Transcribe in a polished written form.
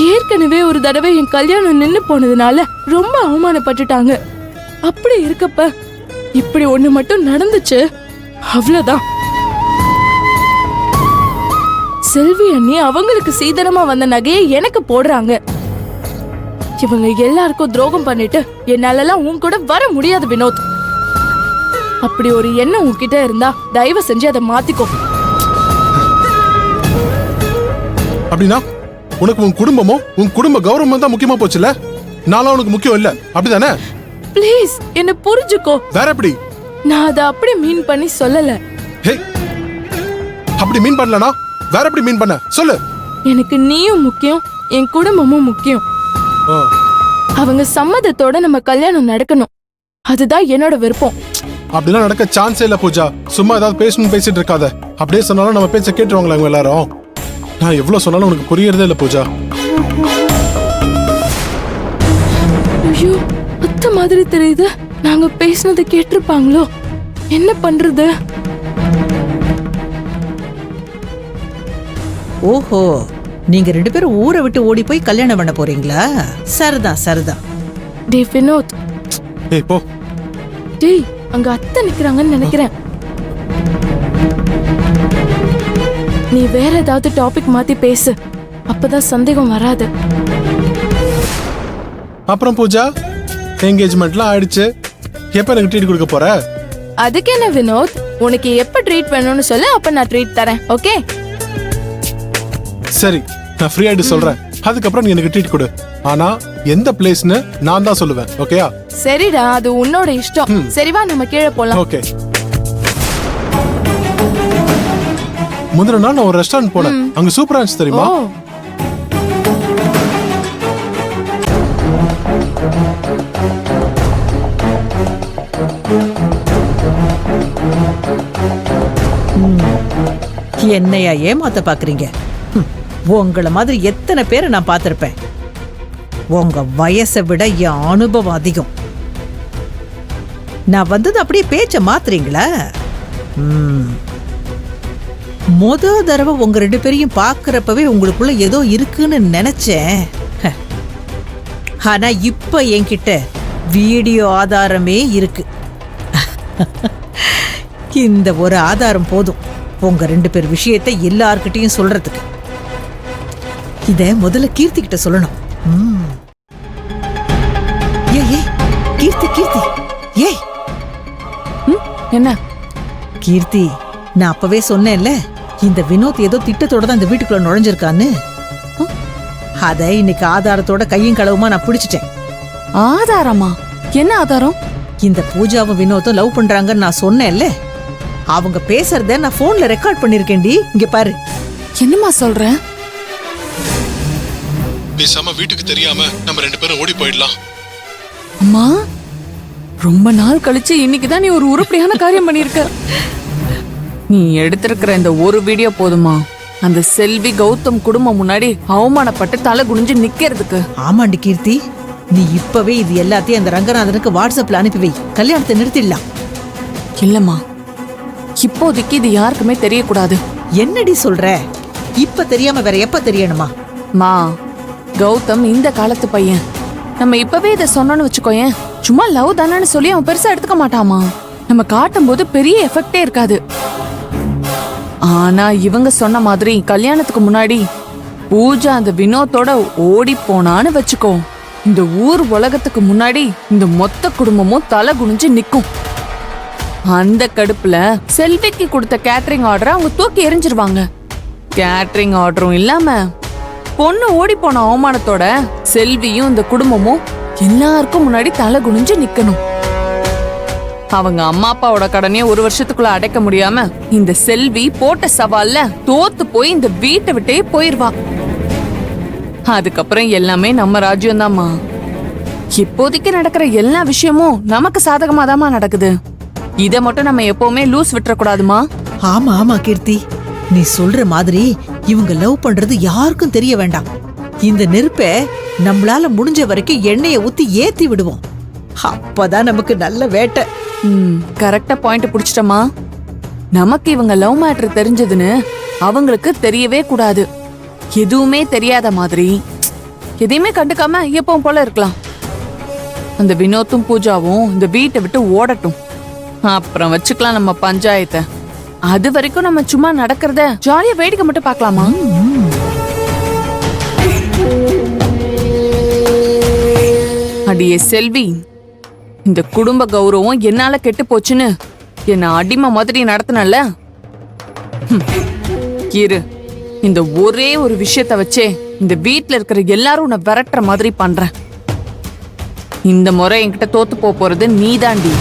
ஏற்கனவே ஒரு தடவை என் கல்யாணம் நின்னு போனதுனால ரொம்ப அவமானப்பட்டுட்டாங்க. அப்படி இருக்கப்ப இப்படி ஒண்ணு மட்டும் நடந்துச்சு, அவ்வளவுதான். செல்வி அண்ணி அவங்களுக்கு சீதனமா வந்த நகையை எனக்கு போடுறாங்க. இவங்க எல்லாருக்கும் துரோகம் பண்ணிட்டு என்னாலலாம் உன் கூட வர முடியாது வினோத். அப்படி ஒரு எண்ணம் உன்கிட்ட இருந்தா தயவு செஞ்சு அதை மாத்திக்கோ. அப்படின்னா உனக்கு உன் குடும்பமும் உன் குடும்ப கௌரவமும் தான் முக்கியமா போச்சுல? நானும் உனக்கு முக்கியம் இல்ல, அப்படிதானே? ப்ளீஸ் என்ன புரிஞ்சுக்கோ. வேற எப்படி? நான் அதை அப்படி மீன் பண்ணி சொல்லல. அப்படி மீன் பண்ணலனா வேற எப்படி மீன் பண்ண சொல்லு. எனக்கு நீயும் முக்கியம், என் குடும்பமும் முக்கியம். அவங்க சம்மதத்தோட நம்ம கல்யாணம் நடக்கணும், அதுதான் என்னோட விருப்பம். அப்படிலாம் நடக்க சான்ஸே இல்ல பூஜா. சும்மா ஏதாவது பேசணும்னு பேசிட்டு இருக்காத. அப்படியே சொன்னாலும் நம்ம பேச்ச கேட்டுருவாங்களா அவங்க எல்லாரும்? நான் எவ்வளவு சொன்னாலும் உனக்கு புரியறதே இல்ல பூஜா. ஐயோ, அத்த மாதிரி தெரியுது. நாங்க பேசினதை கேட்டிருப்பாங்களோ? என்ன பண்றது? ஓஹோ, நீங்க 2 பேரும் ஊரை விட்டு ஓடி போய் கல்யாணம் பண்ண போறீங்களா? சரிதான் சரிதான். டே வினோத். ஏய் போ. டேய், அங்க அத்தை நிக்கிறாங்கன்னு நினைக்கிறேன். நீ வேற ஏதாவது டாபிக் மாத்தி பேசு, அப்பதான் சந்தேகம் வராது. அப்புறம் பூஜா, என்கேஜ்மெண்ட்லாம் ஆயிடுச்சு. எப்ப எனக்கு ட்ரீட் கொடுக்க போற? அதுக்கு என்ன வினோத், உனக்கு எப்ப ட்ரீட் வேணும்னு சொல்லு, அப்ப நான் ட்ரீட் தரேன். ஓகே சரி, நான் ஃப்ரீ ஆயிட்டு சொல்றேன். அதுக்கப்புறம் நீ எனக்கு ட்ரீட் கொடு. ஆனா எந்த பிளேஸ்னு நான் தான் சொல்லுவேன். ஓகேயா? சரிடா, அது உன்னோட இஷ்டம். சரி வா, நம்ம கீழே போலாம். ஓகே. முந்தின நாள் நான் ஒரு ரெஸ்டாரண்ட் போனேன். அங்க சூப்பரா இருந்துச்சு தெரியுமா? என்னையா ஏமாத்த பாக்குறீங்க? உங்கள மாதிரி எத்தனை பேரை நான் பார்த்திருப்பேன். உங்க வயசை விட என் அனுபவம் அதிகம். நான் வந்தது அப்படியே பேச்ச மாத்துறீங்களா? முத தடவை உங்க 2 பேரையும் பாக்குறப்பவே உங்களுக்குள்ள ஏதோ இருக்குன்னு நினைச்சேன். ஆனா இப்ப என்கிட்ட வீடியோ ஆதாரமே இருக்கு. இந்த ஒரு ஆதாரம் போதும் உங்க 2 பேர் விஷயத்தை எல்லார்கிட்டையும் சொல்றதுக்கு. இத முதல்ல கீர்த்தி கிட்ட சொல்லணும். ஏய் கீர்த்தி, கீர்த்தி, ஏய் என்ன கீர்த்தி, நான் அப்பவே சொன்னேன்ல, இந்த வினோத் ஏதோ திட்டத்தோட தான் இந்த வீட்டுக்குள்ள நுழைஞ்சிருக்கான்னு. அத இன்னைக்கு ஆதாரத்தோட கையும் களவுமா நான் பிடிச்சிட்டேன். ஆதாரமா? என்ன ஆதாரம்? இந்த பூஜாவும் வினோத்தும் லவ் பண்றாங்கன்னு நான் சொன்னேன்ல, அவங்க பேசுறத நான் போன்ல ரெக்கார்ட் பண்ணிருக்கேன்டி. இங்க பாரு. என்னமா சொல்ற? பேசாம வீட்டுக்கு தெரியாம நம்ம 2 பேரும் ஓடி போயிடலாம். அம்மா, ரொம்ப நாள் கழிச்சு இன்னைக்குதான் நீ ஒரு உருப்படியான காரியம் பண்ணிருக்க. நீ எடுத்திருக்கிற இந்த ஒரு வீடியோ போதுமா அந்த செல்வி கௌதம் குடும்பம் முன்னாடி அவமானப்பட்டு தலை குனிஞ்சு நிக்கிறதுக்கு? ஆமாண்டி கீர்த்தி, நீ இப்பவே இது எல்லாத்தையும் அந்த ரங்கநாதனுக்கு வாட்ஸ்அப்ல அனுப்பி வை. கல்யாணத்தை நிறுத்திடலாம். இல்லம்மா, இப்போதைக்கு இது யாருக்குமே தெரியக்கூடாது. என்னடி சொல்ற? இப்ப தெரியாம வேற எப்ப தெரியணுமா? மா, கௌதம் இந்த காலத்து பையன். நம்ம இப்பவே இதை சொன்னோன்னு வச்சுக்கோயேன், சும்மா லவ் தானேன்னு சொல்லி அவன் பெருசா எடுத்துக்க மாட்டாமா. நம்ம காட்டும் போது பெரிய எஃபெக்டே இருக்காது. ஆனா இவங்க சொன்ன மாதிரி கல்யாணத்துக்கு முன்னாடி பூஜா அந்த வினோத்தோட ஓடி போனான்னு வச்சுக்கோ, இந்த ஊர் உலகத்துக்கு முன்னாடி இந்த மொத்த குடும்பமும் தலை குனிஞ்சு நிக்கும். அந்த கடுப்புல செல்விக்கு கொடுத்த கேட்டரிங் ஆர்டரை அவங்க தூக்கி எறிஞ்சிருவாங்க. கேட்டரிங் ஆர்டரும் இல்லாம பொண்ணு ஓடி போன அவமானத்தோட செல்வியும் இந்த குடும்பமும் எல்லாருக்கும் முன்னாடி தலை குனிஞ்சு நிக்கணும். அவங்க அம்மா அப்பாவோட கடனையே 1 வருஷத்துக்குள்ள அடைக்க முடியாம இந்த செல்வி போட்ட சவால்ல தோத்து போய் இந்த வீட்டை விட்டே போயிருவா. அதுக்கப்புறம் எல்லாமே நம்ம ராஜ்யம் தான்மா. இப்போதைக்கு நடக்கிற எல்லா விஷயமும் நமக்கு சாதகமாதாமா நடக்குது. இத மட்டும் நம்ம எப்பவுமே லூஸ் விட்டுறக்கூடாதுமா. ஆமா ஆமா கீர்த்தி, நீ சொல்ற மாதிரி இவங்க லவ் பண்றது யாருக்கும் தெரிய வேண்டாம். இந்த நெருப்பை நம்மளால முடிஞ்ச வரைக்கும் எண்ணெயை ஊத்தி ஏத்தி விடுவோம். அப்பதான் நமக்கு நல்ல வேட்டை. கரெக்டா பாயிண்ட் புடிச்சிட்டமா. நமக்கு இவங்க லவ் மேட்டர் தெரிஞ்சதுன்னு அவங்களுக்கு தெரியவே கூடாது. எதுவுமே தெரியாத மாதிரி எதையுமே கண்டுக்காம எப்பவும் போல இருக்கலாம். அந்த வினோத்தும் பூஜாவும் இந்த வீட்டை விட்டு ஓடட்டும். அப்புறம் வச்சுக்கலாம் நம்ம பஞ்சாயத்தை. அது வரைக்கும் நம்ம சும்மா நடக்கிறத ஜாலியா வேடிக்கை மட்டும் பார்க்கலாமா? அடியே செல்வி, இந்த குடும்ப கௌரவம் என்னால கெட்டு போச்சுன்னு என்ன அடிமை மாதிரி நடத்தினல. இரு, இந்த ஒரே ஒரு விஷயத்த வச்சே இந்த வீட்ல இருக்கிற எல்லாரும் நான் விரட்டுற மாதிரி பண்றேன். இந்த முறை என்கிட்ட தோத்து போறது நீதாண்டி.